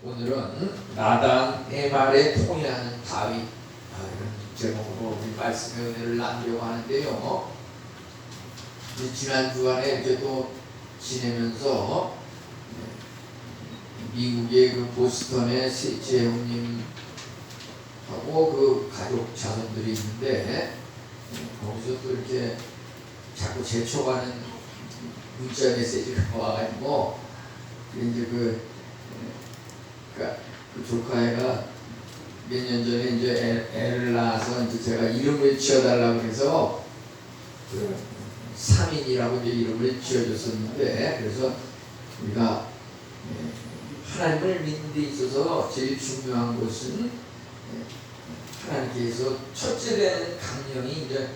오늘은 나단의 말에 통해하는 다윗 이런 제목으로 우리 말씀의 은혜를 나누려고 하는데요. 지난 주간에 이렇게 또 지내면서 미국의 그 보스턴의 재훈님하고 그 가족 자손들이 있는데 거기서 또 이렇게 자꾸 재촉하는 문자 메시지가 와가지고 이제 그 조카애가 몇 년 전에 이제 애를 낳아서 이제 제가 이름을 지어달라고 해서 그 삼인이라고 이제 이름을 지어줬었는데, 그래서 우리가 하나님을 믿는 데 있어서 제일 중요한 것은 하나님께서 첫째 되는 강령이 이제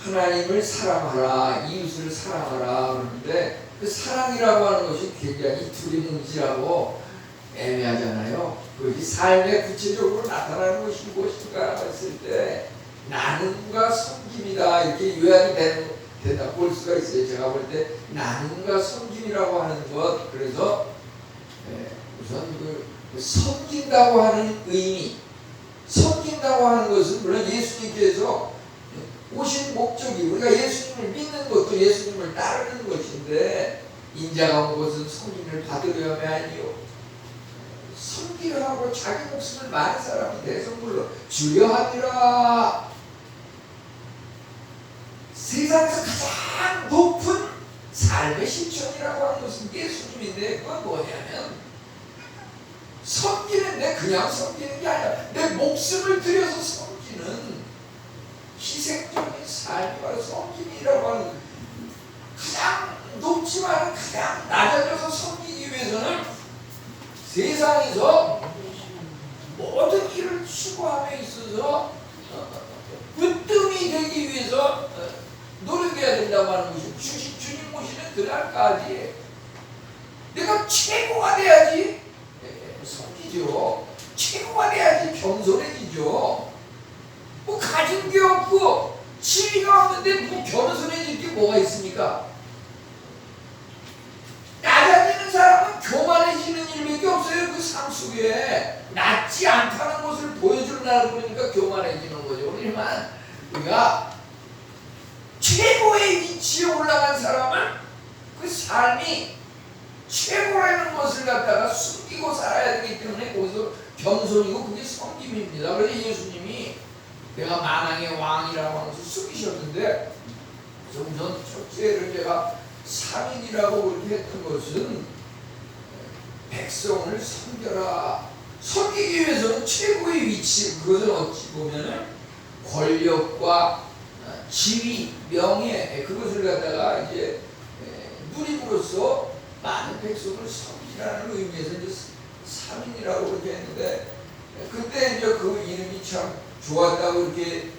하나님을 사랑하라, 이웃을 사랑하라 그러는데, 그 사랑이라고 하는 것이 굉장히 두리뭉실하고 애매하잖아요. 그것이 삶에 구체적으로 나타나는 것이 무엇인가 했을 때 나눔과 섬김이다, 이렇게 요약이 된다 볼 수가 있어요. 제가 볼 때 나눔과 섬김이라고 하는 것, 그래서 우선 그 섬긴다고 하는 의미, 섬긴다고 하는 것은 물론 예수님께서 오신 목적이 우리가 예수님을 믿는 것도 예수님을 따르는 것인데, 인자가 온 것은 섬김을 받으려면 아니요 섬기려 하고 자기 목숨을 많은 사람이 대성물로 주려 함이라. 세상에서 가장 높은 삶의 실천이라고 하는 것은 예수님인데, 그건 뭐냐면 섬기는데 그냥 섬기는 게 아니라 내 목숨을 들여서 섬기는 희생적인 삶이 바로 섬김이라고 하는, 가장 높지만 가장 낮아져서 섬기기 위해서는 세상에서 모든 일을 추구함에 있어서 으뜸이 되기 위해서 노력해야 된다고 하는 것이, 주님 모시는 그날까지 내가 최고가 돼야지 섬기죠. 최고가 돼야지 겸손해지죠. 뭐 가진 게 없고 지위가 없는데 뭐 겸손해질 게 뭐가 있습니까? 낮아지는 사람은 교만해지는 일밖에 없어요. 그 삶 속에 낮지 않다는 것을 보여주려고 그러니까 교만해지는 거죠. 그렇지만 우리가 최고의 위치에 올라간 사람은 그 삶이 최고라는 것을 갖다가 숨기고 살아야 되기 때문에 거기서 겸손이고 그게 섬김입니다. 그래서 예수님이 내가 만왕의 왕이라고 하면서 숨기셨는데, 우선 첫째를 제가 3인이라고 그렇게 했던 것은 백성을 섬겨라. 섬기기 위해서는 최고의 위치, 그것을 어찌 보면은 권력과 지위, 명예, 그것을 갖다가 이제 누림으로써 많은 백성을 섬기라는 의미에서 이제 3인이라고 그렇게 했는데, 그때 이제 그 이름이 참 좋았다고 이렇게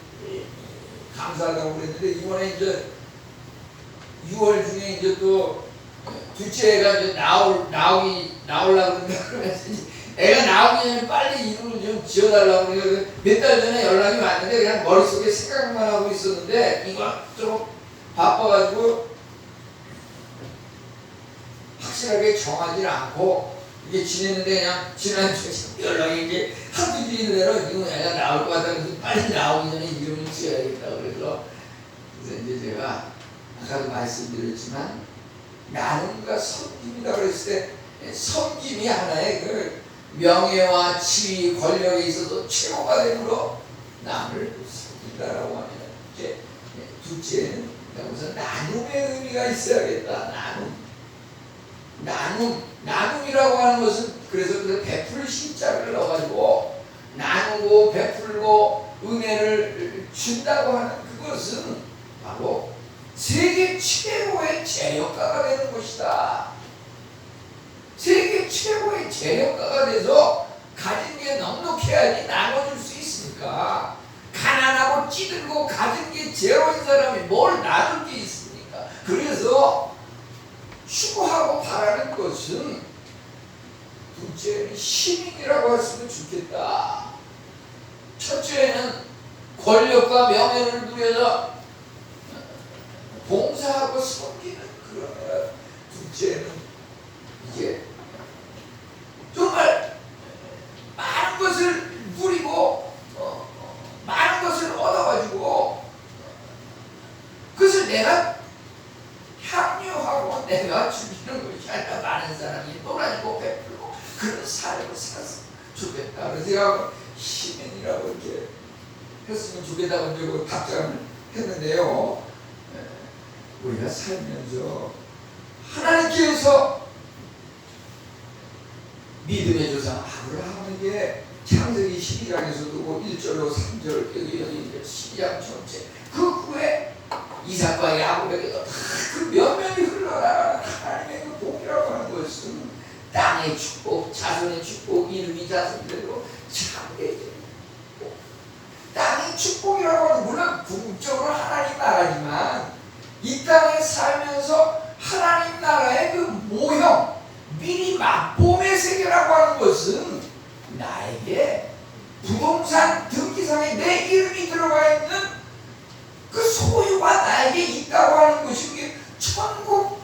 감사하다고 그랬는데, 이번에 이제 6월 중에 이제 또 둘째 애가 이제 나오려고 그러면서 애가 나오기 전에 빨리 이름을 좀 지어달라고 그래서 몇 달 전에 연락이 왔는데 그냥 머릿속에 생각만 하고 있었는데, 이거 좀 바빠가지고 확실하게 정하지 않고 이게 지냈는데, 그냥 지난주에 연락이 이제 하도 주인 대로 이거 애가 나올 것 같다 그래서 빨리 나오기 전에 이름을 지어야겠다 그래서 이제 제가 아까도 말씀드렸지만 나눔과 섬김이라고 그랬을 때, 섬김이 하나의 그 명예와 지위, 권력에 있어서 최고가 되므로 남을 섬긴다라고 하면, 이제 둘째는 우선 나눔의 의미가 있어야겠다. 나눔이라고 하는 것은 그래서 베풀 신자를 넣어가지고 나누고 베풀고 은혜를 준다고 하는 그것은 바로 세계 최고의 제역가가 되는 것이다. 세계 최고의 제역가가 돼서 가진 게 넉넉해야지 나눠줄 수 있으니까. 가난하고 찌들고 가진 게 제로인 사람이 뭘 나눌 게 있습니까? 그래서 추구하고 바라는 것은 둘째는 시민이라고 했으면 좋겠다. 첫째는 권력과 명예를 누려서 봉사하고 섬기는 그런, 둘째는 이제 정말 그런 삶을 살았으면 좋겠다. 그래서 제가 시민이라고 이렇게 했으면 좋겠다고 이제 답장을 했는데요. 우리가 살면서 하나님께서 믿음의 조상 아브라함에게 창세기 12장에서도 1절로 3절 여기 12장 전체 그 후에 이삭과 야곱에게도 다 그 면면이 흘러나가는 하나님의 그 복이라고 하는 것은 땅의 축복, 자손의 축복, 이름이 자손대로 참되게 땅의 축복이라고 하는 물론 궁극적으로 하나님 나라지만 이 땅에 살면서 하나님 나라의 그 모형 미리 맛봄의 세계라고 하는 것은 나에게 부동산 등기상에 내 이름이 들어가 있는 그 소유가 나에게 있다고 하는 것이 그게 천국을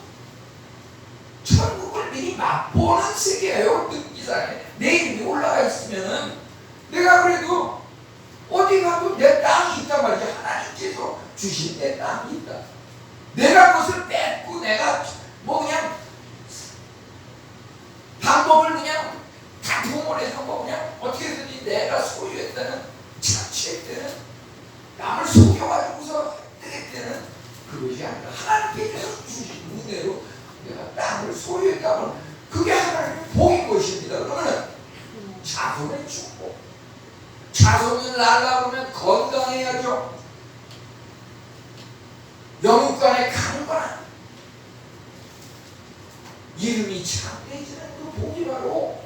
미리 맛보는 세계예요. 등기상에 내 이름이 올라가 있으면은 내가 그래도 어디 가도 내 땅이 있단 말이지. 하나님께서 주신 내 땅이 있다. 내가 그것을 뺏고 내가 뭐 그냥 방법을 그냥 다 동원해서 뭐 그냥 어떻게든지 내가 소유했다는 착취했다는 남을 속여가지고서 했다는 그것이 아니라 하나님께서 주신 은혜로 내가 땅을 소유했다면 그게 하나님의 복인 것입니다. 그러면 자손의 축복, 자손을 낳으려고 하면 건강해야죠. 영육간의 강건한 이름이 참되지는 그 복이 바로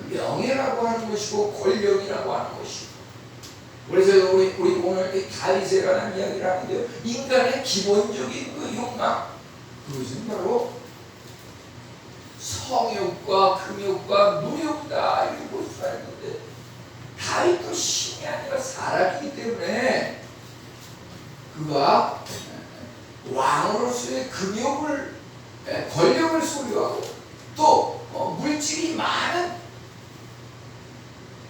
명예라고 하는 것이고 권력이라고 하는 것이고, 그래서 우리 오늘 다윗에라는 이야기를 하는데요. 인간의 기본적인 그 욕망, 그것은 바로 성욕과 금욕과 무욕이다 이렇게 볼 수가 있는데, 다윗도 신이 아니라 사람이기 때문에 그가 왕으로서의 금욕을 권력을 소유하고 또 물질이 많은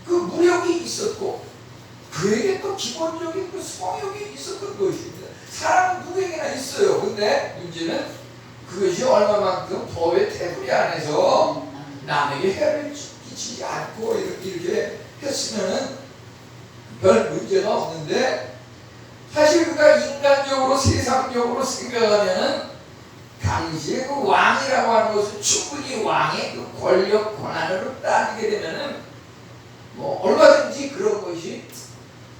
그 무력이 있었고 그에게 또 기본적인 그 성욕이 있었던 것입니다. 사람은 누구에게나 있어요. 근데 문제는 그것이 얼마만큼 법의 테두리 안에서 남에게 해를 끼치지 않고 이렇게 했으면은 별 문제가 없는데, 사실 그가 인간적으로 세상적으로 생각하면은 당시에 그 왕이라고 하는 것은 충분히 왕의 그 권력 권한으로 따지게 되면은 뭐 얼마든지 그런 것이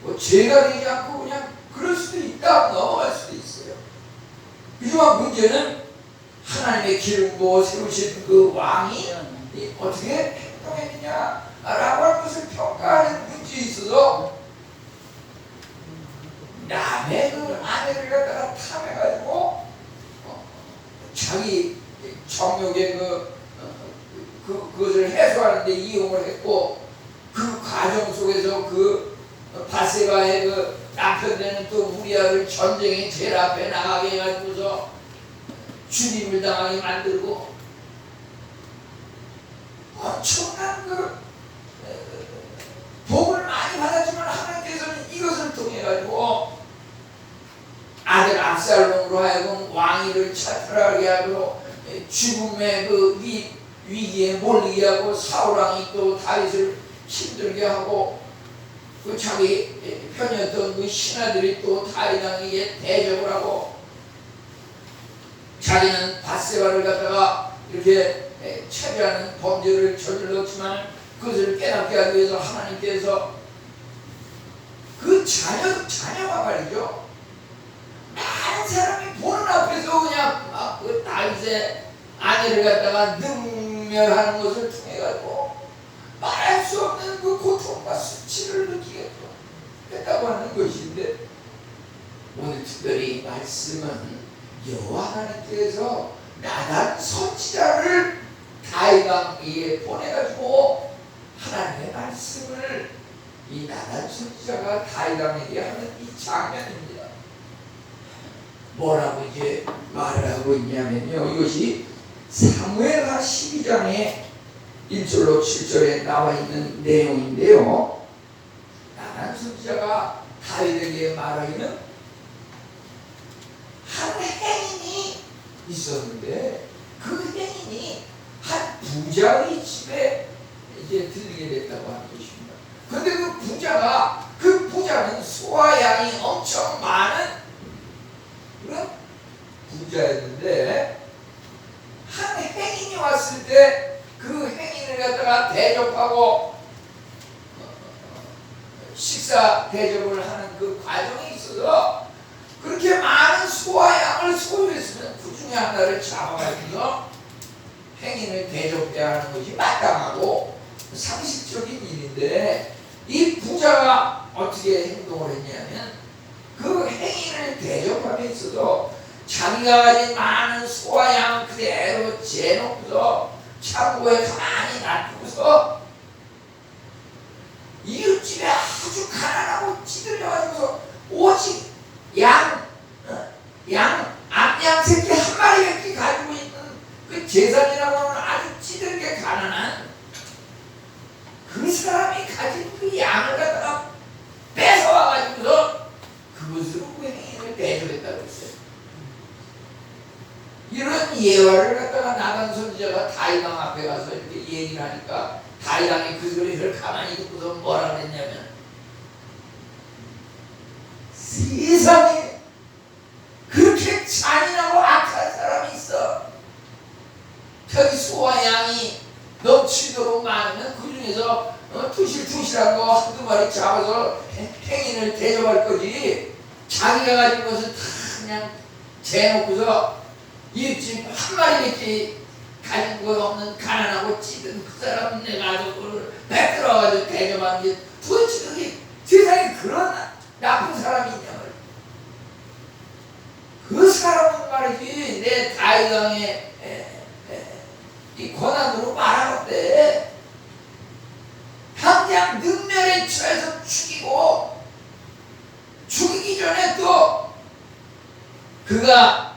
뭐 죄가 되지 않고 그냥 그럴 수도 있다 넘어갈 수도 있어요. 하지만 문제는 하나님의 기름 부어 세우신 그 왕이 어떻게 행동했느냐라고 하는 것을 평가하는 문제에 있어서 남의 그 아내를 갖다가 탐해가지고 자기 정욕의 그것을 해소하는 데 이용을 했고, 그 과정 속에서 그 바세바의 그 남편 되는 또 우리아를 전쟁의 제일 앞에 나가게 해가지고서 죽임을 당하게 만들고 엄청난 그 복을 많이 받았지만 하나님께서는 이것을 통해 가지고 아들 압살롬으로 하여금 왕위를 차출하게 하고 죽음의 그 위기에 몰리게 하고 사울왕이 또 다윗을 힘들게 하고 그 자기 편이었던 그 신하들이 또 다윗왕에게 대적을 하고 자기는 바세바를 갖다가 이렇게 차지하는 범죄를 저질렀지만 그것을 깨닫게 하기 위해서 하나님께서 그 자녀가 말이죠. 많은 사람이 보는 앞에서 그냥 막 그 다윗의 아내를 갖다가 능멸하는 것을 통해 가지고 말할 수 없는 그 고통과 수치를 느끼게 했다고 하는 것인데, 오늘 특별히 말씀은 여호와 하나님께서 나단 선지자를 다윗 왕에게 보내가지고 하나님의 말씀을 이 나단 선지자가 다윗 왕에게 하는 이 장면입니다. 뭐라고 이제 말을 하고 있냐면요, 이것이 사무엘하 12장에 1절로 7절에 나와 있는 내용인데요, 나단 선지자가 다윗에게 말하기는 한 행인이 있었는데 그 행인이 한 부자의 집에 이제 들리게 됐다고 하는 것입니다. 그런데 그 부자는 소와 양이 엄청 많은 그런 부자였는데, 한 행인이 왔을 때 그 행인을 갖다가 대접하고 식사 대접을 하는 그 과정에 있어서 그렇게 많은 소와 양을 소유했으면 그 중에 하나를 잡아가지고 행인을 대접해야 하는 것이 마땅하고 상식적인 일인데, 이 부자가 어떻게 행동을 했냐면 그 행인을 대접함에 있어서 자기가 가진 많은 소와 양 그대로 재놓고서 창고에 가만히 놔두고서 이웃집에 아주 가난하고 찌들려가지고서 오직 암양 새끼 한 마리밖에 가지고 있는 그 재산이라고 하는 아주 찌들게 가난한 그 사람이 가진 그 양을 갖다가 뺏어와가지고서 그것으로 그 행인을 대접했다고 했어요. 이런 예화를 갖다가 나단 선지자가 다윗왕 앞에 가서 이렇게 얘기를 하니까 다윗왕이 그 소리를 가만히 듣고서 뭐라 그랬냐면, 세상에 그렇게 잔인하고 악한 사람이 있어. 저기 소와 양이 넘치도록 많으면 그 중에서 투실투실한 거 한두 마리 잡아서 행인을 대접할 거지, 자기가 가진 것을 다 그냥 재놓고서 이웃집 한 마리밖에 가진 거 없는 가난하고 찌든 그 사람 내가 그걸 뺏들어가지고 대접하는 게 도대체 그게 세상에 그런 나쁜 사람이 있냐 말이야. 그 사람은 말이지 내 다윗왕의 이 권한으로 말하는데 당장 능멸에 처해서 죽이기 전에 또 그가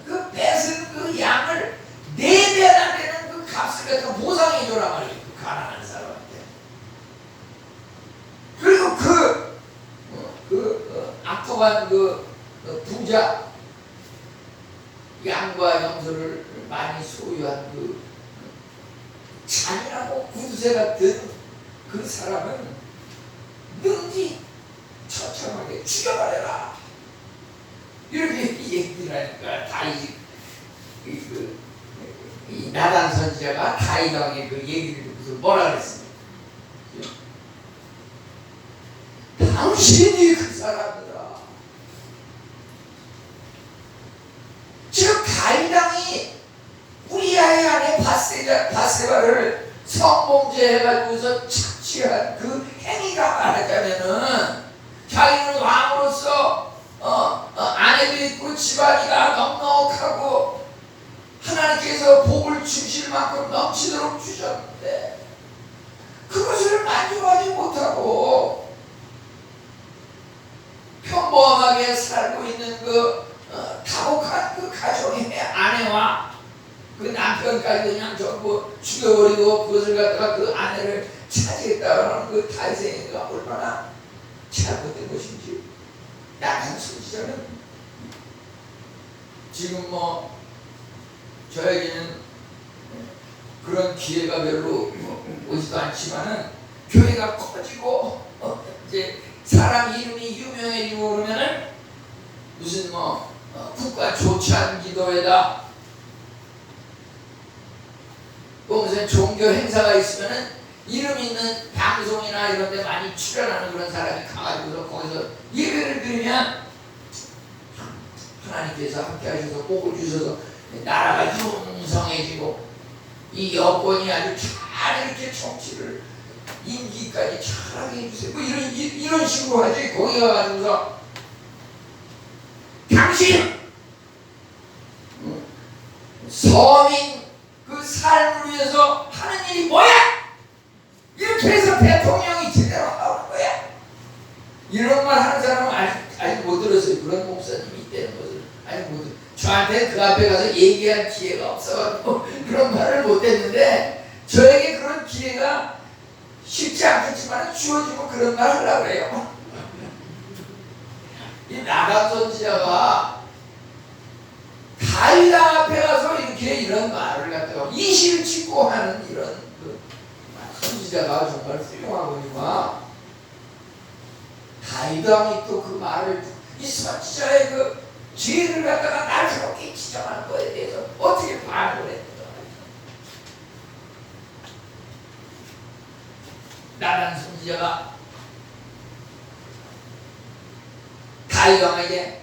그 뺏은 그 양을 4배나 되는 그 값을 갖다 보상해줘라 말이야, 그 가난한 사람한테. 그리고 악독한 부자, 양과 염소를 많이 소유한 그 잔인하고 구두쇠 같은 그 사람은 능지 처참하게 죽여버려라, 이렇게 얘기를 하니까 다윗 이 나단 선지자가 다윗왕의 그 얘기를 듣고서 뭐라 그랬습니까? 당신이 그 사람이라. 지금 다윗왕이 우리아의 아내 바세바를 성범죄해가지고서 착취한 그 행위가 말하자면은 자기는 왕으로서 아내도 있고 집안이가 넉넉하고 하나님께서 복을 주실 만큼 넘치도록 주셨는데 그것을 만족하지 못하고 평범하게 살고 있는 그 다복한 그 가정의 아내와 그 남편까지 그냥 전부 죽여버리고 그것을 갖다가 그 아내를 차지했다는 그 다윗의가 얼마나 잘못된 것인지 나단 선지자는 지금 저에게는 그런 기회가 별로 오지도 않지만은 교회가 커지고 이제 사람 이름이 유명해지고 그러면은 무슨 국가 조찬 기도회다 또 무슨 종교 행사가 있으면은 이름 있는 방송이나 이런 데 많이 출연하는 그런 사람이 가가지고서 거기서 예배를 드리면 하나님께서 함께 하셔서 복을 주셔서 나라가 융성해지고 이 여권이 아주 잘 이렇게 정치를 임기까지 잘하게 해주세요. 뭐 이런 식으로 하지. 거기 가가지고서 당신 서민 그 삶을 위해서 하는 일이 뭐야? 이렇게 해서 대통령이 제대로 나오는 거야? 이런 말 하는 사람은 아직 못 들었어요. 그런 목사님이 있다는 것을 아직 못 들었어요. 저한테 그 앞에 가서 얘기할 기회가 없어가지고 그런 말을 못했는데 저에게 그런 기회가 쉽지 않겠지만 주어지면 그런 말 하려고 해요. 이 나단 선지자가 다윗 앞에 가서 이렇게 이런 말을 갖다가 이실 짓고 하는 이런 그 선지자 선지자가 정말 훌륭하거니와 다윗 왕이 또 그 말을 이 선지자의 그 죄를 갖다가 날카롭게 지적하는 거에 대해서 어떻게 반응을 했는가. 나단 선지자가 다윗 왕에게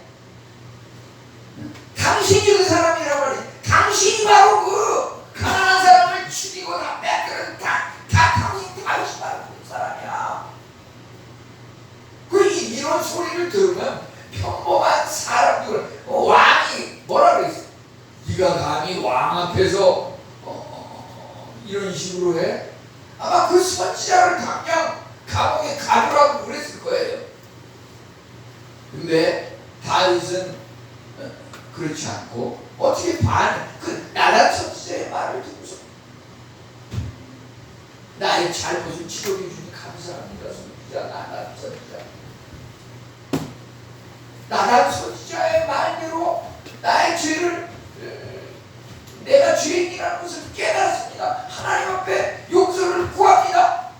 당신이 그 사람이라고 하니 당신이 바로 그 가난한 사람을 죽이고 다 뺏기는 다 당신 다윗이 바로 그 사람이야. 이런 소리를 들으면 평범한 사람들 왕이 뭐라 그랬어? 네가 감히 왕 앞에서 이런 식으로 해? 아마 그 선지자를 당장 감옥에 가두라고 그랬을 거예요. 근데 다윗은 그렇지 않고 어떻게 그 나단 선지자의 말을 듣고서 나의 잘못을 지적해 주니 감사합니다. 선지자 나단 선지자. 나단 선지자의 말대로 나의 죄를 내가 죄인이라는 것을 깨달았습니다. 하나님 앞에 용서를 구합니다.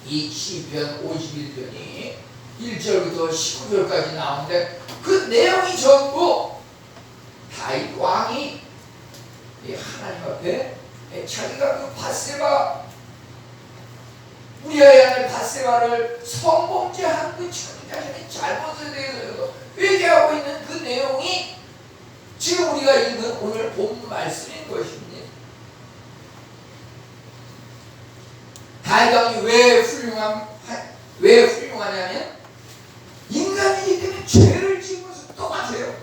이 시편 51편이 1절부터 19절까지 나오는데 그 내용이 전부 다윗 왕이 하나님 앞에 자기가 그 밧세바 우리아의 아들 밧세바를 성범죄한 그 자신의 잘못에 대해서 회개하고 있는 그 내용이 지금 우리가 읽은 오늘 본 말씀인 것입니다. 다윗 왕이 왜 훌륭하냐면 인간이기 때문에 죄를 지은 것은 똑같아요.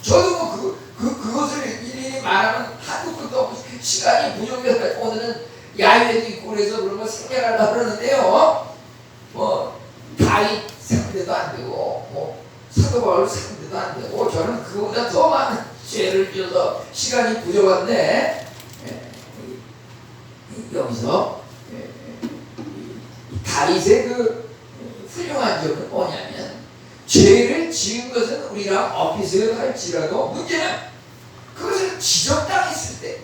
저도 뭐 그것을 일일이 말하면 한두 끝도 없고 시간이 부족해서 오늘은 야외도 있고 그래서 그런 거 생략하려고 그러는데요. 뭐 다윗 상대도 안 되고 뭐 사도 바울 상대도 안 되고 저는 그보다 더 많은 죄를 지어서 시간이 부족한데 여기서 다윗의 그 훌륭한 점은 뭐냐면 죄를 지은 것은 우리랑 엎이서 할지라도 문제는 그것을 지적당했을 때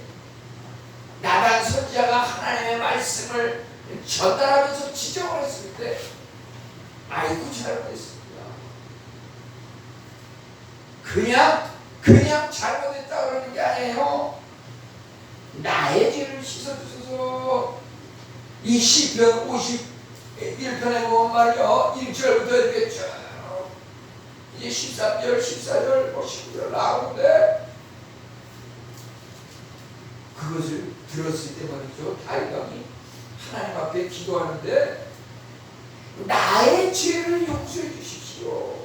나단 선지자가 하나님의 말씀을 전달하면서 지적을 했을 때 아이고 잘못했습니다. 그냥 잘못했다 그러는 게 아니에요. 나의 죄를 씻어주소서. 이 시편 51편에 보면 말이요 1절부터 이렇게 쭉 이제 13절, 14절, 19절 나오는데 그것을 들었을 때 말이죠 다윗 왕이 하나님 앞에 기도하는데 나의 죄를 용서해 주십시오.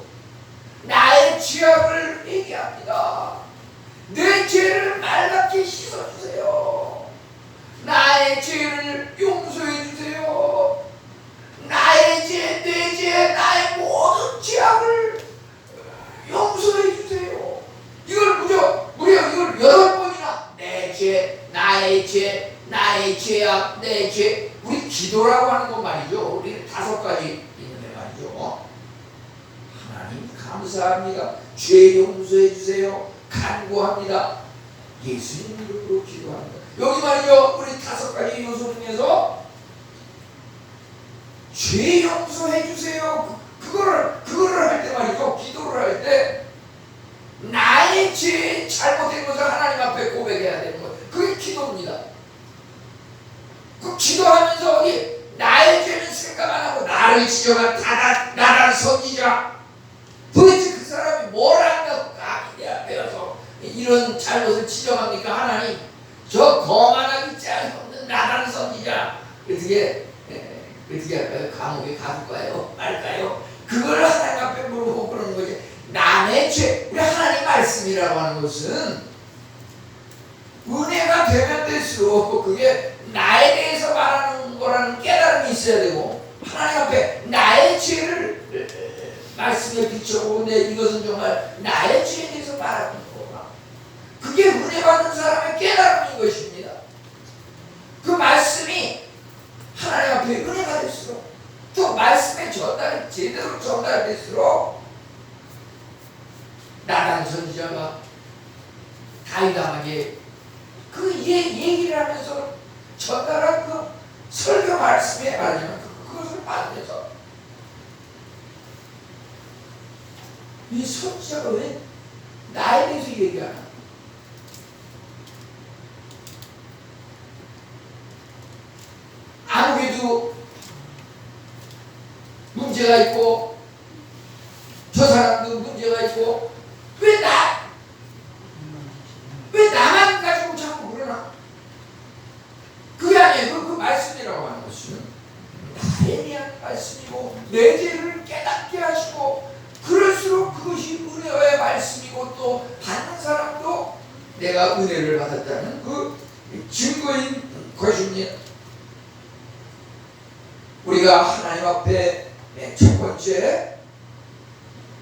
나의 죄악을 회개합니다. 내 죄를 말갛게 씻어주세요. 나의 죄를 용서해 주세요. 나의 죄, 내 죄, 나의 모든 죄악을 용서해 주세요. 이걸 무려 이걸 8번이나 내 죄, 나의 죄, 나의 죄악, 내 죄. 우리 기도라고 하는 건 말이죠. 우리 5가지 있는데 말이죠. 하나님 감사합니다. 죄 용서해 주세요. 간구합니다. 예수님 이름으로 기도합니다. 여기 말이죠. 우리 5가지 요소 중에서 죄 용서해 주세요. 그거를 할 때 말이죠. 기도를 할 때 나의 죄 잘못된 것을 하나님 앞에 고백해야 되는 것. 그게 기도입니다. 그 기도하면서 나의 죄는 생각 안 하고 나를 지적한 나단 선지자 도대체 그 사람이 뭘 안다고 감히 내 앞에 와서 이런 잘못을 지적합니까? 하나님 저 거만하기 짝이 없는 나단 선지자 어떻게 할까요? 감옥에 가둘까요? 말까요? 그걸 하나님 앞에 물어보고 그러는 거지. 남의 죄, 우리 하나님 말씀이라고 하는 것은 은혜가 되면 될수록 그게 나에 대해서 말하는 거라는 깨달음이 있어야 되고 하나님 앞에 나의 죄를 말씀에 비춰보고 이것은 정말 나의 죄에 대해서 말하는 거구나. 그게 은혜 받는 사람의 깨달음인 것입니다. 그 말씀이 하나님 앞에 은혜가 될수록 또 말씀의 제대로 전달될수록 나단 선지자가 다윗 왕에게 그 얘기를 하면서 전달한 그 설교 말씀에 말하자면 그것을 받으면서 이 선지자가 왜 나에 대해서 얘기하나? 아무개도 문제가 있고 저 사람도 문제가 있고 왜 나만 가지고 자꾸 그러나? 그게 아니에요. 그 말씀이라고 하는 것은 나에 대한 말씀이고 내 죄를 깨닫게 하시고 그럴수록 그것이 은혜의 말씀이고 또 받는 사람도 내가 은혜를 받았다는 그 증거인 것입니다. 우리가 하나님 앞에 첫 번째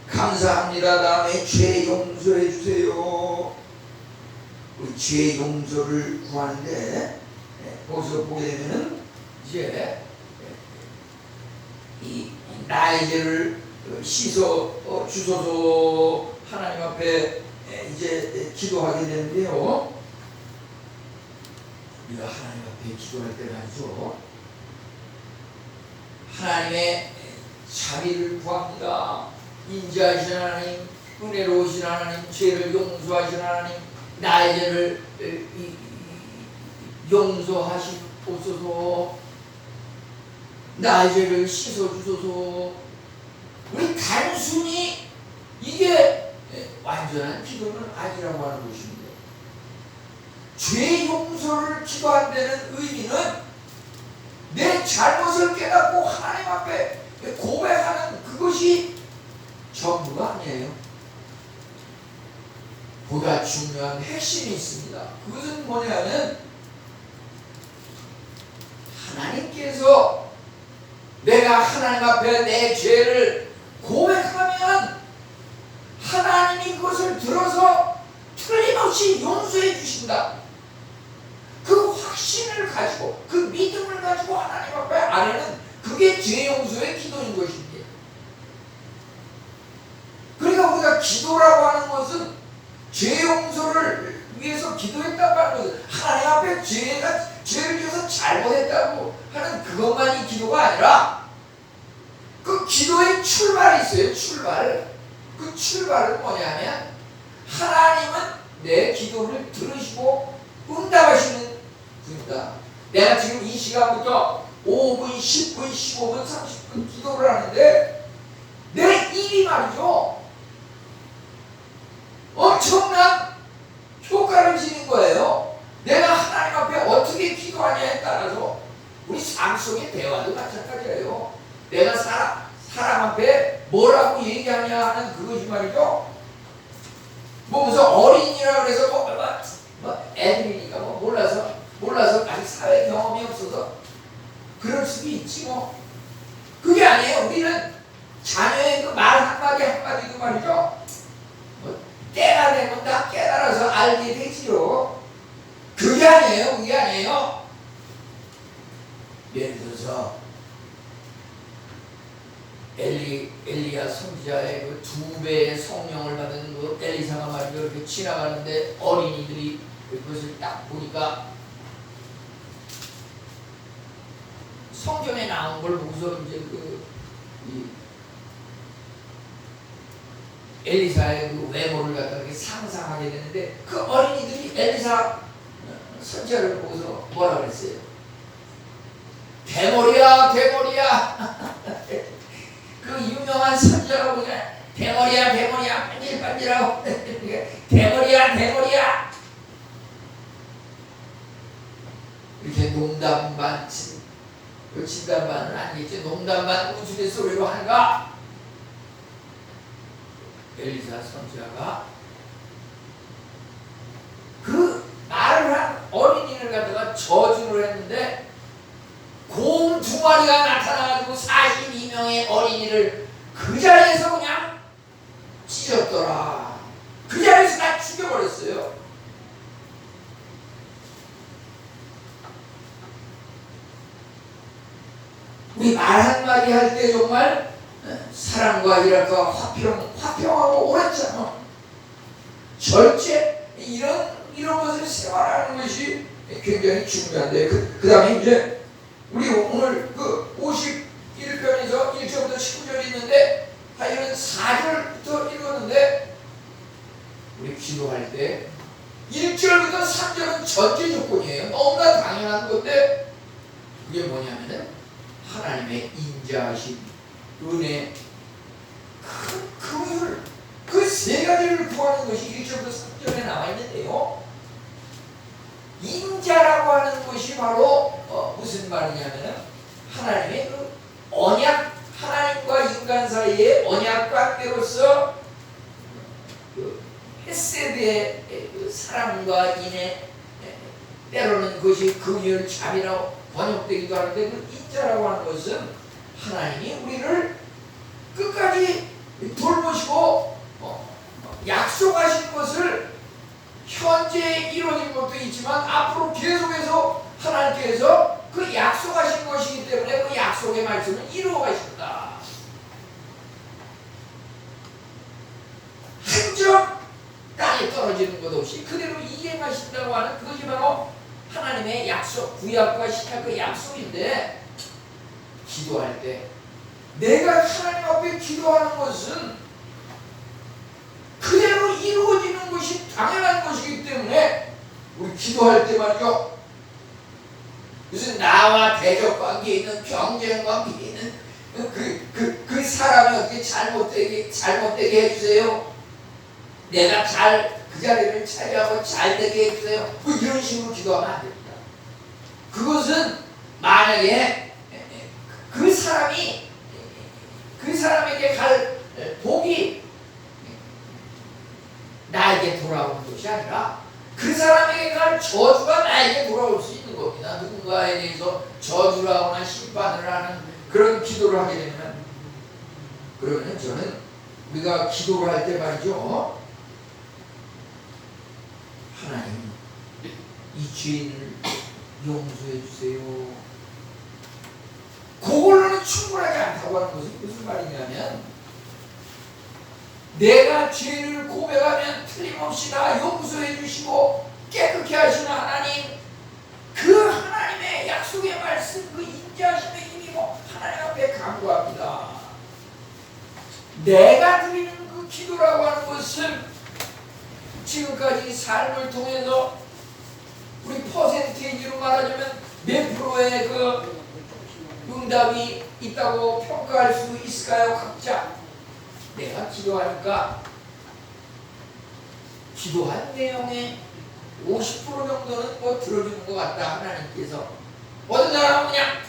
감사합니다. 다음에 죄 용서해 주세요. 우리 죄 용서를 구하는데 거기서 보게 되면은 이제 이 나의 죄를 씻어 주소서 하나님 앞에 이제 기도하게 되는데요. 우리가 하나님 앞에 기도할 때는 아니죠. 하나님의 자비를 구합니다. 인자하신 하나님, 은혜로우신 하나님, 죄를 용서하신 하나님, 나의 죄를 용서하시옵소서. 나의 죄를 씻어주소서. 우리 단순히 이게 완전한 기도는 아니라고 하는 것입니다. 죄 용서를 기도한다는 의미는 내 잘못을 깨닫고 하나님 앞에 고백하는 그것이 전부가 아니에요. 보다 중요한 핵심이 있습니다. 그것은 뭐냐면 하나님께서 내가 하나님 앞에 내 죄를 고백하면 하나님이 그것을 들어서 틀림없이 용서해 주신다. 그 확신을 가지고 그 믿음을 가지고 하나님 앞에 아뢰는 그게 죄 용서의 기도인 것입니다. 그러니까 우리가 기도라고 하는 것은 죄 용서를 위해서 기도했다고 하는 것은 하나님 앞에 죄를 지어서 잘못했다고 하는 그것만이 기도가 아니라 그 기도의 출발이 있어요. 출발. 그 출발은 뭐냐면 하나님은 내 기도를 들으시고 응답하시는 분이다. 내가 지금 이 시간부터 5분, 10분, 15분, 30분 기도를 하는데 내 입이 말이죠. 엄청난 효과를 지닌 거예요. 내가 하나님 앞에 어떻게 기도하냐에 따라서 우리 삶 속의 대화도 마찬가지예요. 내가 사람 앞에 뭐라고 얘기하냐 하는 그것이 말이죠. 무슨 어린이라 그래서 애들이니까 몰라서 아직 사회 경험이 없어서 그럴 수도 있지 뭐. 그게 아니에요. 우리는 자녀의 그 말 한마디 한마디도 말이죠. 때가 되면 다 깨달아서 알게 되지요. 그게 아니에요. 그게 아니에요. 예를 들어서 엘리야 선지자의 그 2배의 성령을 받은 그 엘리사가 말이죠. 이렇게 지나가는데 어린이들이 그것을 딱 보니까 성경에 나온 걸 보고서 이제 엘리사의 그 외모를 갖다가 이렇게 상상하게 되는데 그 어린이들이 엘리사 선지자를 보고서 뭐라 그랬어요? 대머리야, 대머리야. 그 유명한 선지자가 보니까 대머리야, 반질반질하고 대머리야, 대머리야. 이렇게 농담 반, 진담 반은 아니겠지. 농담 반 우스갯소리로 하는가? 엘리사 선지자가 그 말을 한 어린이를 갖다가 저주를 했는데 곰 2마리가 나타나가지고 42명의 어린이를 그 자리에서 그냥 찢었더라. 그 자리에서 다 죽여버렸어요. 우리 말 한마디 할 때 정말 사랑과 일할까 화평하고 옳았잖아. 절제 이런 것을 생활하는 것이 굉장히 중요한데 그 다음에 이제 우리 오늘 전제 조건이에요. 너무나 당연한 건데 그게 뭐냐면은 하나님의 인자하심, 은혜, 그 세 가지를 구하는 것이 1절부터 3절에 나와 있는데요. 인자라고 하는 것이 바로 무슨 말이냐면은 하나님의 그 언약, 하나님과 인간 사이의 언약 관계로서 그 헤세드의 그 사랑과 인애, 때로는 그것이 긍휼, 자비라고 번역되기도 하는데 그 인자라고 하는 것은 하나님이 우리를 끝까지 돌보시고 약속하신 것을 현재 이루어진 것도 있지만 앞으로 계속해서 하나님께서 그 약속하신 것이기 때문에 그 약속의 말씀을 이루어 가신다. 한 점 땅에 떨어지는 것 없이 그대로 이행하신다고 하는 그것이 바로 하나님의 약속, 구약과 신약 그 약속인데, 기도할 때 내가 하나님 앞에 기도하는 것은 그대로 이루어지는 것이 당연한 것이기 때문에 우리 기도할 때 말이죠, 무슨 나와 대적 관계에 있는, 경쟁 관계에 있는 그 사람이 어떻게 잘못되게 해주세요, 내가 잘 그 자리를 차지하고 잘 되게 해주세요, 뭐 이런 식으로 기도하면 안 됩니다. 그것은 만약에 그 사람에게 갈 복이 나에게 돌아오는 것이 아니라 그 사람에게 갈 저주가 나에게 돌아올 수 있는 겁니다. 누군가에 대해서 저주를 하거나 심판을 하는 그런 기도를 하게 되면, 그러면 저는 우리가 기도를 할 때 말이죠, 하나님 이 죄인을 용서해 주세요, 그걸로는 충분하지 않다고 하는 것은 무슨 말이냐면, 내가 죄를 고백하면 틀림없이 다 용서해 주시고 깨끗게 하시는 하나님, 그 하나님의 약속의 말씀, 그 인자하심의 힘이고 하나님 앞에 간구합니다. 내가 드리는 그 기도라고 하는 것은 지금까지 삶을 통해서 우리 퍼센테이지로 말하자면 몇 프로의 그 응답이 있다고 평가할 수 있을까요? 각자 내가 기도하니까 기도한 내용의 50% 정도는 뭐 들어주는 것 같다, 하나님께서. 어떤 사람은 그냥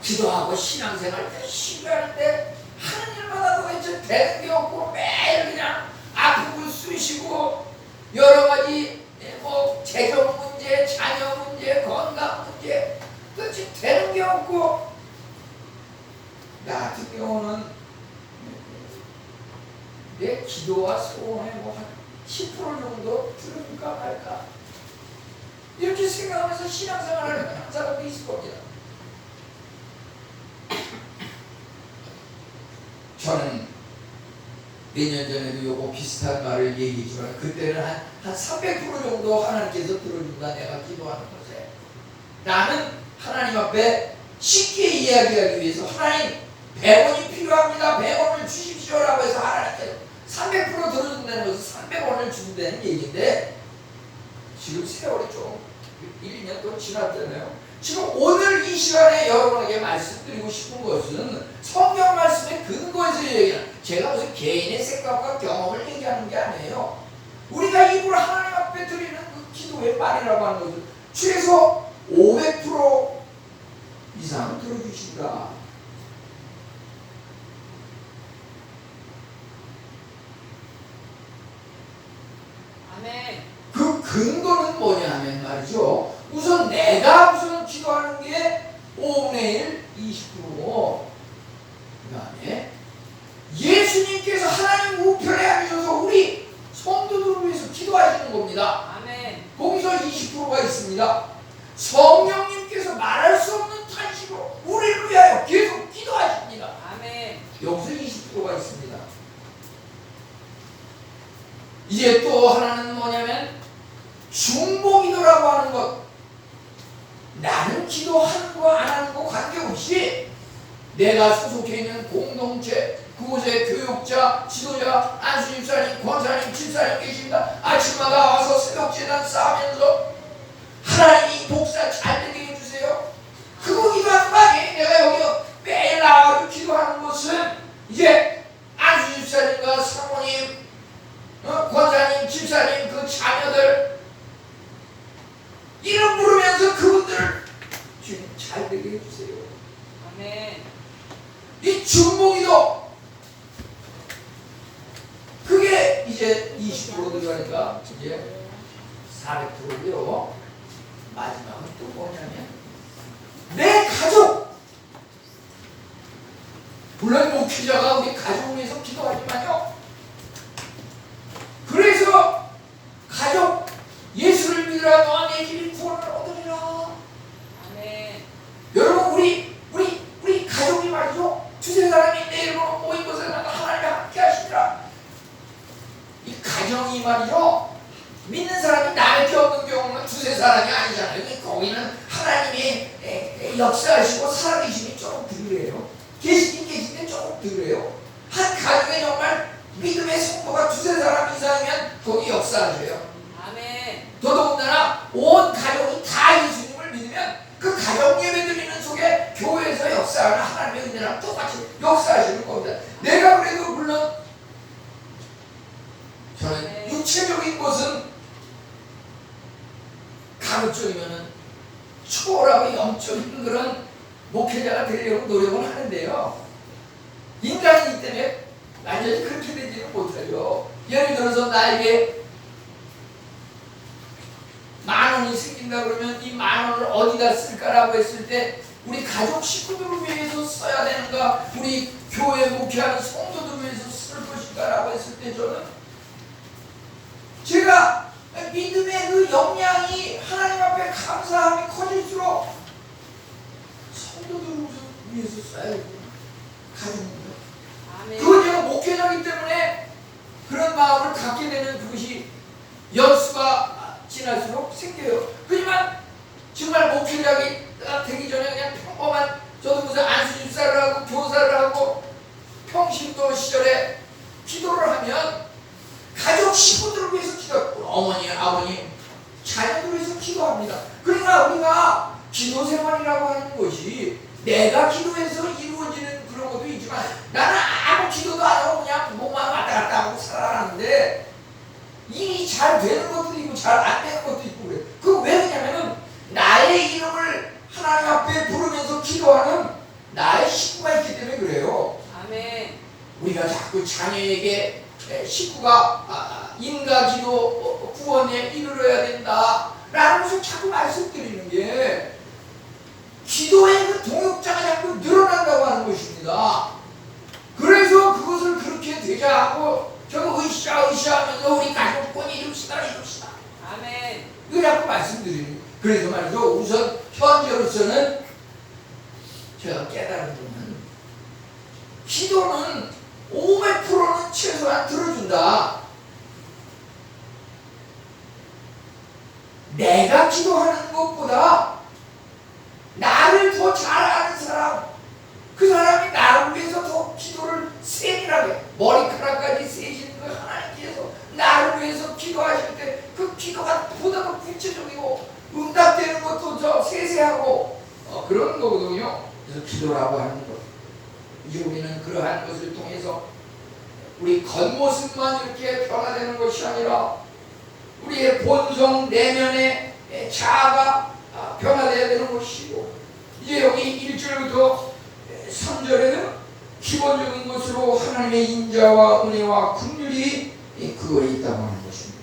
기도하고 신앙생활 열심히 하는데 하는 일마다 도대체 되는 게 없고 매일 그냥 아프고 쑤시고 여러 가지 뭐 재정 문제, 자녀 문제, 건강 문제, 도대체 되는 게 없고, 나 같은 경우는 내 기도와 소원에 뭐 한 10% 정도 들을까 말까 이렇게 생각하면서 신앙생활을 하는 사람도 있을 겁니다. 저는 몇 년 전에도 요거 비슷한 말을 얘기했지만 그때는 한 300% 정도 하나님께서 들어준다, 내가 기도하는 것에. 나는 하나님 앞에 쉽게 이야기하기 위해서 하나님 100원이 필요합니다, 100원을 주십시오라고 해서 하나님께서 300% 들어준다는 것은 300원을 준다는 얘기인데, 지금 세월이 좀 1, 2년 또 지났잖아요. 지금 오늘 이 시간에 여러분에게 말씀드리고 싶은 것은 성경 말씀의 근거에서 얘기하는, 제가 무슨 개인의 생각과 경험을 얘기하는 게 아니에요. 우리가 입으로 하나님 앞에 드리는 그 기도의 말이라고 하는 것은 최소 500% 이상은 들어주신다. 아멘. 그 근거는 뭐냐 하면 말이죠, 우선 내가 우선 기도하는 게 5분의 1, 20%고, 그 다음에 예수님께서 하나님 우편에 앉으셔서 우리 성도들을 위해서 기도하시는 겁니다. 아멘. 거기서 20%가 있습니다. 성령님께서 말할 수 없는 탄식으로 우리를 위하여 계속 기도하십니다. 아멘. 여기서 20%가 있습니다. 이제 또 하나는 뭐냐면 중보기도라고 하는 것. 나는 기도하는 거 안 하는 거 관계없이 내가 소속해 있는 공동체, 그곳에 교육자, 지도자, 안수집사님, 권사님, 집사님 계십니다. 아침마다 와서 새벽 재단 쌓으면서 복사 잘 되게 해주세요. 그거 기도하는 거 아니에요? 내가 여기 매일 나와서 기도하는 것은 이제 안수 집사님과 사모님, 권사님, 집사님, 그 자녀들 이름 부르면서 그분들 주님 잘 되게 해주세요. 아멘. 이 중보기도 그게 이제 20% 들어가니까 이제 400%고요. 마지막은 또 뭐냐면 내 가족, 물론 목회자가 우리 가족을 위해서 기도하지만요, 그래서 가족, 예수를 믿으라 너와 내 집이 구원을 얻으리라. 아멘. 여러분 우리 가족이 말이죠, 두세 사람이 내 이름으로 모인 것을 하나님이 함께 하시니라. 이 가정이 말이죠, 믿는 사람이 나밖에 없는 경우는 두세 사람이 아니잖아요. 거기는 하나님이 역사하시고 살아계심이 조금 덜해요. 계시긴 계신데 조금 덜해요. 한 가정에 정말 믿음의 성도가 두세 사람 이상이면 거기 역사하셔요. 아멘. 더더군다나 온 가족이 다 예수님을 믿으면 그 가정 예배 드리는 속에 교회에서 역사하는 하나님의 은혜랑 똑같이 역사하시는 겁니다. 내가 그래도 물론 저는 육체적인 것은 가급적이면은 초월하고 영적인 그런 목회자가 되려고 노력을 하는데요, 인간이기 때문에 완전히 그렇게 되지는 못하죠. 예를 들어서 나에게 10,000원이 생긴다 그러면 이 10,000원을 어디다 쓸까라고 했을 때 우리 가족 식구들을 위해서 써야 되는가, 우리 교회 목회하는 성도들을 위해서 쓸 것인가라고 했을 때 저는 제가 믿음의 그 역량이 하나님 앞에 감사함이 커질수록 성도들을 위해서 써야겠구나, 가족입니다. 아멘. 그건 제가 목회자이기 때문에 그런 마음을 갖게 되는 그것이 연수가 지날수록 생겨요. 하지만 정말 목회자가 되기 전에 그냥 평범한, 저도 무슨 안수집사를 하고 교사를 하고 평신도 시절에 기도를 하면 가족 식구들을 위해서 기도하고 어머니, 아버님, 자녀들을 위해서 기도합니다. 그러니까 우리가 기도 생활이라고 하는 것이 내가 기도해서 이루어지는 그런 것도 있지만 나는 아무 기도도 안 하고 그냥 몸만 왔다 갔다 하고 살아가는데 일이 잘 되는 것도 있고 잘 안 되는 것도 있고 그래. 그거 왜 그러냐면은 나의 이름을 하나님 앞에 부르면서 기도하는 나의 식구가 있기 때문에 그래요. 아멘. 우리가 자꾸 자녀에게 식구가 인가 기도 구원에 이르러야 된다 라는 것을 자꾸 말씀드리는 게 기도의 그 동역자가 자꾸 늘어난다고 하는 것입니다. 그래서 그것을 그렇게 되자 하고 저거 으쌰으쌰하면서 우리 가족권이 이룹시다. 아멘. 이거 자꾸 말씀드리는 거예요. 그래서 말이죠, 우선 현재로서는 제가 깨달은 거는 기도는 500%는 최소한 들어준다. 내가 기도하는 것보다 나를 더 잘 아는 사람, 그 사람이 나를 위해서 더 기도를 세밀하게 머리카락까지 세시는 그 하나님께서 나를 위해서 기도하실 때 그 기도가 보다 더 구체적이고 응답되는 것도 더 세세하고 그런 거거든요. 그래서 기도라고 하는 것, 이제 우리는 그러한 것을 통해서 우리 겉모습만 이렇게 변화되는 것이 아니라 우리의 본성 내면의 자아가 변화되어야 되는 것이고, 이제 여기 1절부터 3절에는 기본적인 것으로 하나님의 인자와 은혜와 긍휼이 그거에 있다고 하는 것입니다.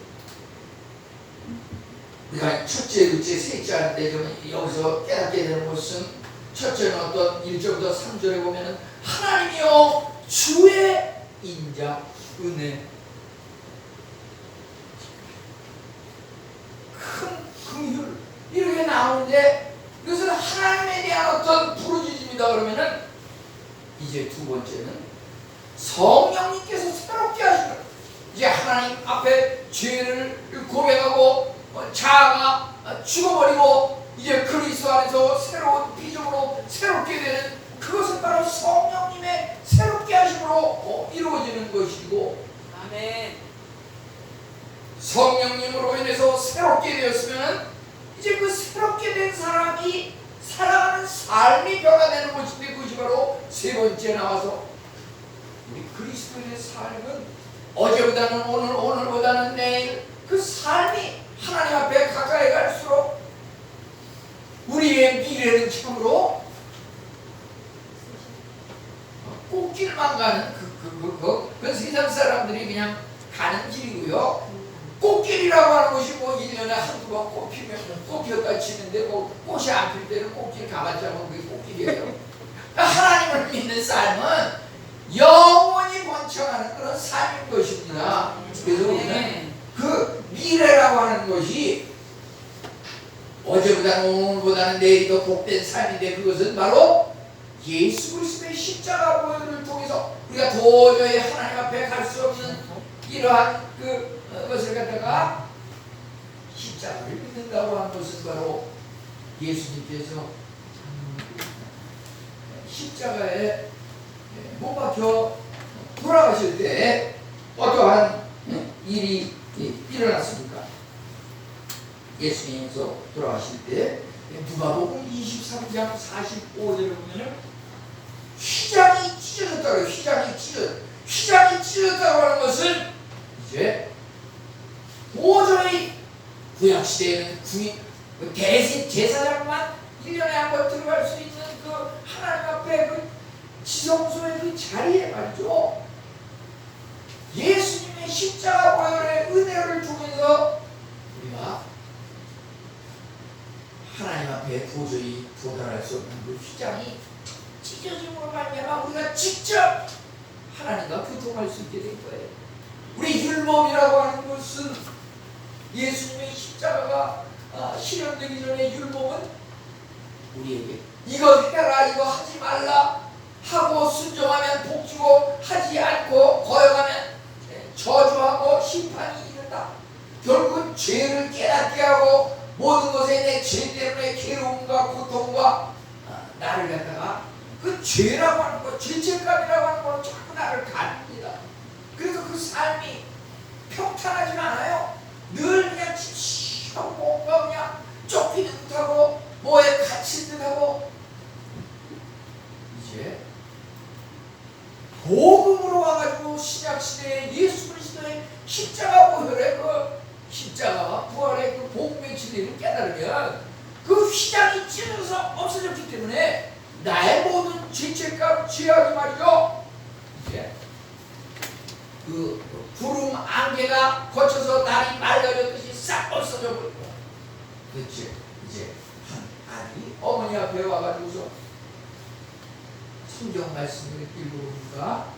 우리가 첫째, 둘째, 셋째 하는데 여기서 깨닫게 되는 것은, 첫째는 어떤 1절부터 3절에 보면은 하나님이여 주의 인자, 은혜, 큰 긍휼 이렇게 나오는데 이것은 하나님에 대한 어떤 부르짖음이다 그러면은, 이제 두 번째는 성령님께서 새롭게 하시는, 이제 하나님 앞에 죄를 고백하고 자아가 죽어버리고 이제 그리스도 안에서 새로운 피조물로 새롭게 되는, 그것은 바로 성령님의 새롭게 하심으로 이루어지는 것이고, 아멘. 성령님으로 인해서 새롭게 되었으면 이제 그 새롭게 된 사람이 살아가는 삶이 변화되는 것인데, 그것이 바로 세 번째 나와서 우리 그리스도인의 삶은 어제보다는 오늘, 오늘보다는 내일, 그 삶이 하나님 앞에 가까이 갈수록 우리의 미래는 참으로 꽃길만 가는 그건 세상 사람들이 그냥 가는 길이고요. 꽃길이라고 하는 것이 뭐 1년에 한두 번 꽃 피면 꽃 피었다 치는데 뭐 꽃이 안 필 때는 꽃길 가봤자 뭐 그게 꽃길이에요. 그러니까 하나님을 믿는 삶은 영원히 번창하는 그런 삶인 것입니다. 그래서 우리는 그 미래라고 하는 것이 어제보다는 오늘보다는 내일이 더 복된 삶인데, 그것은 바로 예수 그리스도의 십자가 보혈을 통해서 우리가 도저히 하나님 앞에 갈 수 없는 이러한 그것을 갖다가 십자가를 믿는다고 하는 것은 바로 예수님께서 십자가에 못 박혀 돌아가실 때 어떠한 일이 일어났습니까? 예수님께서 돌아가실 때 누가복음 23장 45절에 보면은 휘장이 찢어졌다고 해요. 휘장이 찢어졌다고 하는 것은 이제 도저히 구약시대에는 제사장만 1년에 한 번 들어갈 수 있는 그 하나님 앞에 그 지성소의 그 자리에 말이죠, 예수님의 십자가 보혈의 은혜를 통해서 우리가 하나님 앞에 도저히 도달할 수 없는 그 휘장이 찢어짐으로 말미암아 우리가 직접 하나님과 교통할 수 있게 된 거예요. 우리 율법이라고 하는 것은 예수님의 십자가가 실현되기 전에 율법은 우리에게 이거 해라, 이거 하지 말라 하고 순종하면 복주고 하지 않고 거역하면 저주하고 심판이 이른다. 결국은 죄를 깨닫게 하고 모든 것에 내 죄 때문에 괴로움과 고통과 나를 갖다가 그 죄라고 하는 것, 죄책감이라고 하는 건 자꾸 나를 가릅니다. 그래서 그 삶이 평탄하지 않아요. 늘 그냥 지치고 뭔가 그냥 쫓기는 듯하고 뭐에 갇힌 듯하고, 이제 복음으로 와가지고 신약시대에 예수 그리스도의 십자가 보혈의 그 십자가와 부활의 그 복음의 진리를 깨달으면 그 휘장이 찢어져서 없어졌기 때문에 나의 모든 죄책감, 죄악이 말이죠, 이제 그 구름 안개가 거쳐서 날이 맑아졌듯이 싹 없어져 버린 거야. 그렇지. 이제 한 아들이 어머니 앞에 와가지고서 성경 말씀을 읽어보니까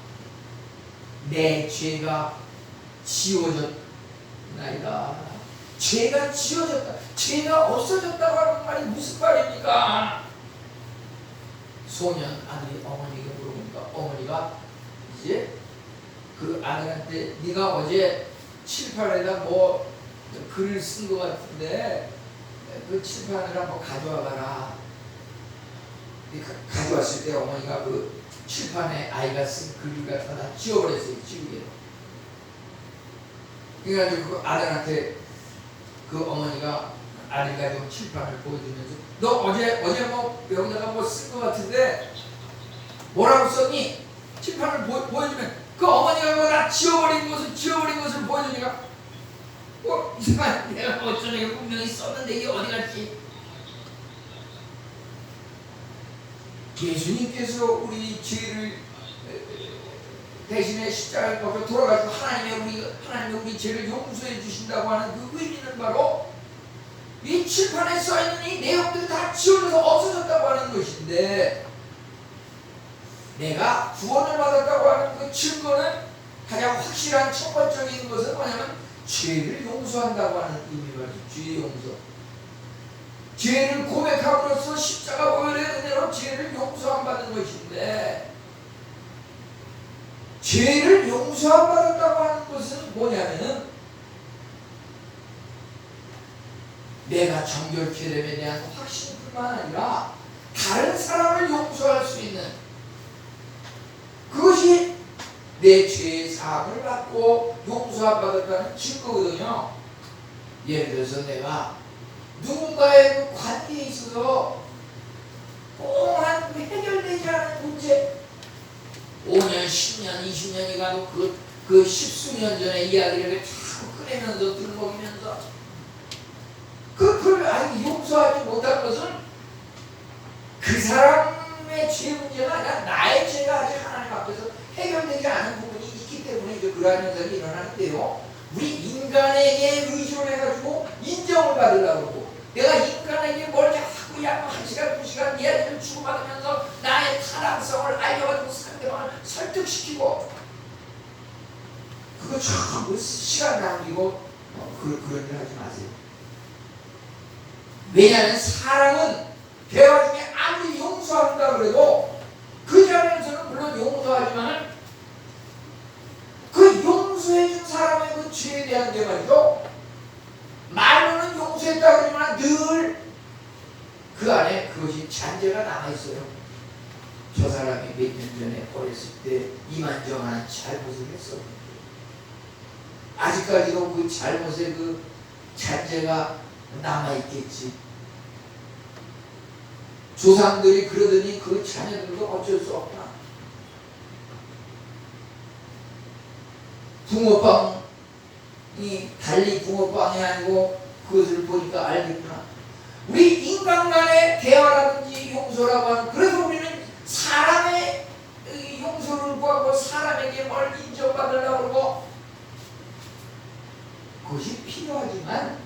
내 죄가 지워졌나이다. 죄가 지워졌다. 죄가 없어졌다고 하는 말이 무슨 말입니까? 소년 아들이 어머니에게 물어보니까 어머니가 이제 그 아들한테 네가 어제 칠판에다 뭐 글을 쓴 것 같은데 그 칠판을 한번 가져와 봐라. 가져왔을 때 어머니가 그 칠판에 아이가 쓴 글을 갖다 다 지워버렸어요. 지우개로. 그래가지고 그 아들한테 그 어머니가 아들 가지고 칠판을 보여주면서 너 어제 뭐 여기다가 뭐 쓴 것 같은데 뭐라고 썼니? 칠판을 보여주면 그 어머니가 뭐 다 지워버린 것을 보여주니까 이상하게 내가 어쩌네 분명히 썼는데 이게 어디 갔지? 예수님께서 우리 죄를 대신에 십자가에 박혀 돌아가시고 하나님의 우리 죄를 용서해 주신다고 하는 그 의미는 바로 이 칠판에 써있는 이 내용들이 다 지워져서 없어졌다고 하는 것인데, 내가 구원을 받았다고 하는 그 증거는 가장 확실한 첫 번째인 것은 뭐냐면 죄를 용서한다고 하는 의미가 죄 용서. 죄를 고백함으로써 십자가 보혈의 은혜로 죄를 용서함 받는 것인데, 죄를 용서함 받았다고 하는 것은 뭐냐면은 내가 정결케 됨에 대한 확신뿐만 아니라 다른 사람을 용서할 수 있는, 그것이 내 죄의 사함을 받고 용서함 받았다는 증거거든요. 예를 들어서 내가 누군가의 그 관계에 있어서 꽁한 해결되지 않은 문제 5년, 10년, 20년이 가도 그 십수년 전의 이야기를 자꾸 꺼내면서 들먹이면서 그걸 아직 용서하지 못한 것은 그 사람의 죄 문제가 아니라 나의 죄가 아직 하나님 앞에서 해결되지 않은 부분이 있기 때문에 이제 그러한 현상이 일어나는데요. 우리 인간에게 의존을 해가지고 인정을 받으려고 하고 내가 인간에게 뭘 자꾸 약 1시간, 2시간 이야기를 주고받으면서 나의 타당성을 알려가지고 상대방을 설득시키고 그거 전부 시간 낭비고 그런 일 하지 마세요. 왜냐하면 사람은 대화 중에 아무리 용서한다 그래도 그 자리에서는 물론 용서하지만 그 용서해준 사람의 그 죄에 대한 게 말이죠. 말로는 용서했다 그러지만 늘 그 안에 그것이 잔재가 남아있어요. 저 사람이 몇 년 전에 어렸을 때 이만저만한 잘못을 했었는데 아직까지도 그 잘못의 그 잔재가 남아있겠지. 조상들이 그러더니 그 자녀들도 어쩔 수 없구나. 붕어빵이 달리 붕어빵이 아니고 그것을 보니까 알겠구나. 우리 인간 간의 대화라든지 용서라고 하는 그래서 우리는 사람의 용서를 구하고 사람에게 뭘 인정받으려고 그러고 그것이 필요하지만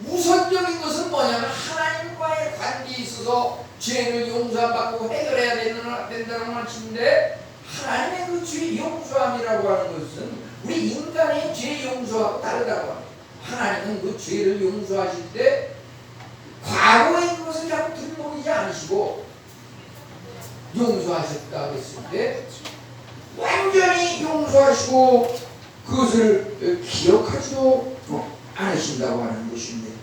우선적인 것은 뭐냐면 하나님과의 관계에 있어서 죄를 용서받고 해결해야 된다는 말씀인데 하나님의 그 죄 용서함이라고 하는 것은 우리 인간의 죄 용서하고 다르다고 합니다. 하나님은 그 죄를 용서하실 때 과거의 것을 자꾸 들먹이지 않으시고 용서하셨다 그랬을 때 완전히 용서하시고 그것을 기억하지도 않으신다고 하는 것입니다.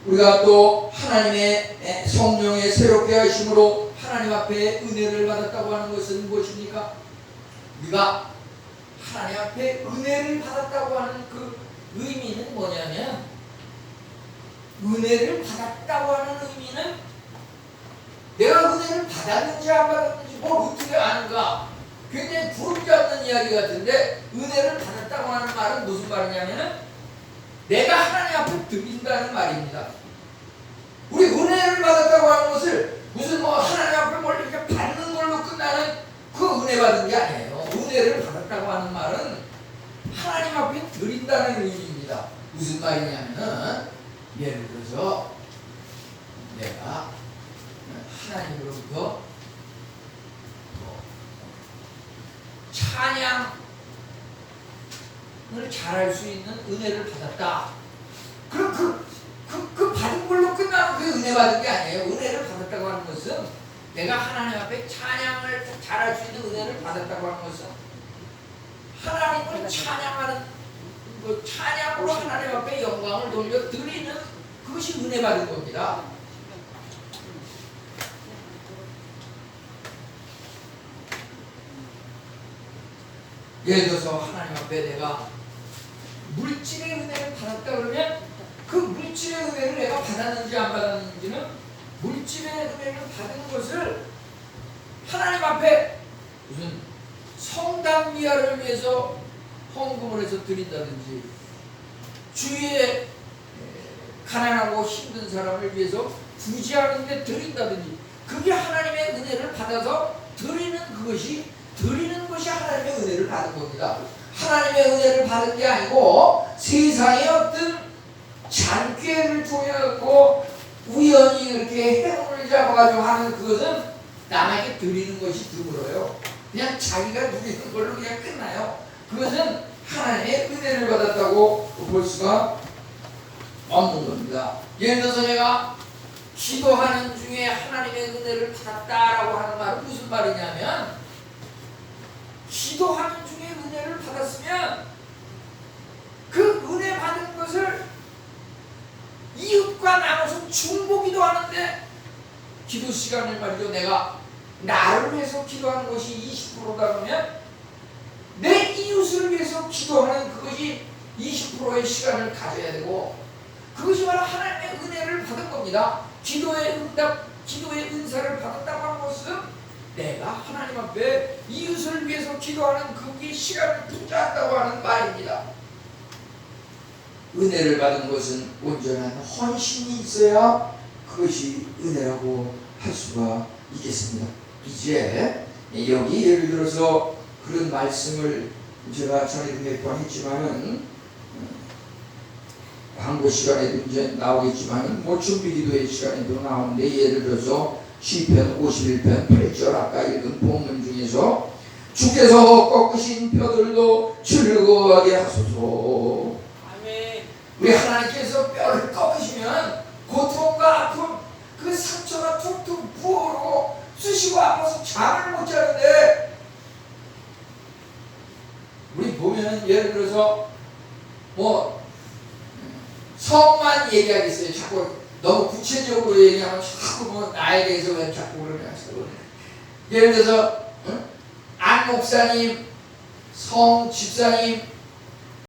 우리가 또 하나님의 성령의 새롭게 하심으로 하나님 앞에 은혜를 받았다고 하는 것은 무엇입니까? 우리가 하나님 앞에 은혜를 받았다고 하는 그 의미는 뭐냐면 은혜를 받았다고 하는 의미는 내가 은혜를 받았는지 안 받았는지 뭘 어떻게 아는가 굉장히 부럽지 않는 이야기 같은데 은혜를 받았다고 하는 말은 무슨 말이냐면 내가 하나님 앞에 드린다는 말입니다. 우리 은혜를 받았다고 하는 것을 무슨 하나님 앞에 뭘 이렇게 받는 걸로 끝나는 그 은혜 받은 게 아니에요. 은혜를 받았다고 하는 말은 하나님 앞에 드린다는 의미입니다. 무슨 말이냐면 예를 들어서 내가 하나님으로부터 찬양을 잘할 수 있는 은혜를 받았다. 그럼 그 받은 걸로 끝나는 그 은혜 받은 게 아니에요. 은혜를 받았다고 하는 것은 내가 하나님 앞에 찬양을 잘할 수 있는 은혜를 받았다고 하는 것은 하나님을 찬양하는 그 찬양으로 하나님 앞에 영광을 돌려 드리는 그것이 은혜 받은 겁니다. 예를 들어서 하나님 앞에 내가 물질의 은혜를 받았다 그러면 그 물질의 은혜를 내가 받았는지 안 받았는지는 물질의 은혜를 받은 것을 하나님 앞에 무슨 성당 미화를 위해서 헌금을 해서 드린다든지 주위에 가난하고 힘든 사람을 위해서 구제하는 데 드린다든지 그게 하나님의 은혜를 받아서 드리는 것이 하나님의 은혜를 받은 겁니다. 하나님의 은혜를 받은 게 아니고 세상의 어떤 잔꾀를 통해서 우연히 이렇게 행운을 잡아가지고 하는 그것은 남에게 드리는 것이 드물어요. 그냥 자기가 누리는 걸로 그냥 끝나요. 그것은 하나님의 은혜를 받았다고 볼 수가 없는 겁니다. 예를 들어서 내가 기도하는 중에 하나님의 은혜를 받았다라고 하는 말은 무슨 말이냐면 기도하는 중에 은혜를 받았으면 그 은혜 받은 것을 이웃과 나눠서 중보기도 하는데 기도 시간을 말이죠. 내가 나를 위해서 기도하는 것이 20%다 그러면 내 이웃을 위해서 기도하는 그것이 20%의 시간을 가져야 되고, 그것이 바로 하나님의 은혜를 받은 겁니다. 기도의 응답, 기도의 은사를 받았다고 하는 것은 내가 하나님 앞에 이웃을 위해서 기도하는 거기에 시간을 투자한다고 하는 말입니다. 은혜를 받은 것은 온전한 헌신이 있어야 그것이 은혜라고 할 수가 있겠습니다. 이제 여기 예를 들어서 그런 말씀을 제가 전에도 몇 번 했지만은, 광고 시간에도 이제 나오겠지만은, 뭐 준비 기도의 시간에도 나오는데, 예를 들어서 시편 51편 8절 아까 읽은 본문 중에서 주께서 꺾으신 뼈들도 즐거워하게 하소서. 아멘. 우리 하나님께서 뼈를 꺾으시면 고통과 아픔, 그 상처가 툭툭 부어오르고 쑤시고 아파서 잠을 못 자는데, 우리 보면은 예를 들어서 뭐 성만 얘기하겠어요. 자꾸 너무 구체적으로 얘기하면 자꾸 뭐 나에 대해서 왜 자꾸 그러면서, 예를 들어서 안 목사님, 성 집사님